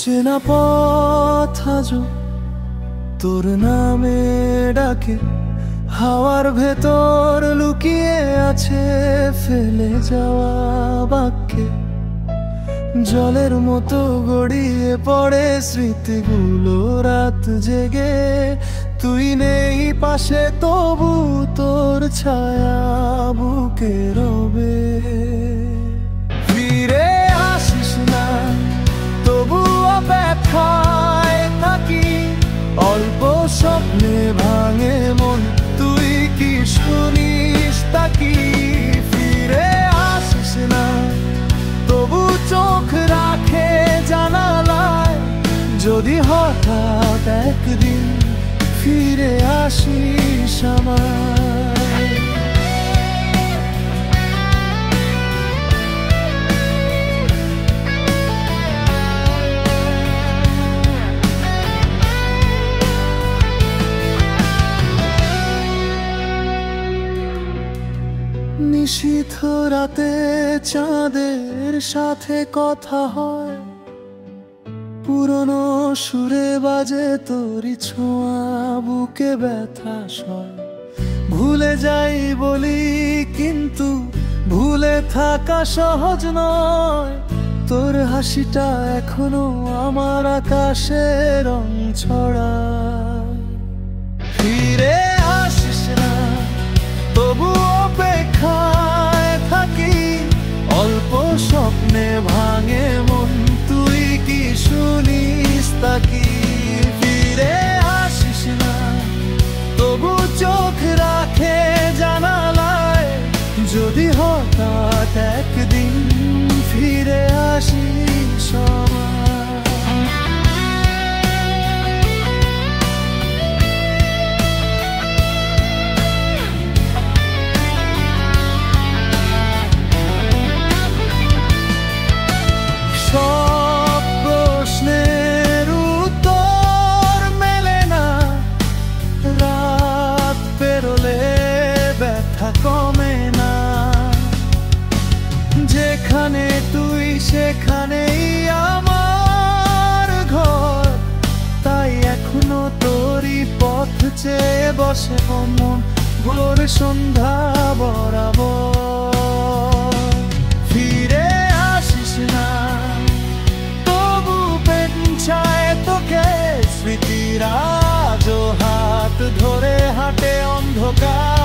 চেনা পথ আজও তোর নামে ডাকে, হাওয়ার ভেতর লুকিয়ে আছে ফেলে যাওয়া বাক্যে। জলের মতো গড়িয়ে পড়ে স্মৃতিগুলো রাত জেগে, তুই নেই পাশে তবু তোর ছায়া বুকে রবে। ফিরে আসিস না তবু অপেক্ষায় থাকি, অল্প স্বপ্নে ভাঙে মন, তুই কি শুনিস তাকি? ফিরে আসিস না তবু চোখ রাখে জানালায়, যদি হঠাৎ একদিন ফিরে আসিস আমায়। নিশীথ রাতে চাঁদের সাথে কথা হয়, পুরনো সুরে বাজে তোরি ছোঁয়া, বুকে ব্যথা সয়। ভুলে যাই বলি কিন্তু ভুলে থাকা সহজ নয়, তোর হাসিটা এখনো আমার আকাশে রং ছড়ায়। ফিরে আসিস না তবু অপেক্ষায় থাকি, অল্প স্বপ্নে ভাঙে মন, তুই কি শুনিস তাকি? ফিরে আসিস না তবু চোখ রাখে জানালায়, যদি হঠাৎ একদিন ফিরে আসিস আমায়। সব প্রশ্নের উত্তর মেলে না, রাত পেরোলে ব্যথা কমে না। যেখানে তুই সেখানেই আমার ঘর, তাই এখনো তোরই পথ চেয়ে বসে মন ভোর সন্ধ্যা বরাবর। ফিরে আসিস না তবু পেছায় তোকে স্মৃতির আজও হাত ধরে হাঁটে অন্ধকার।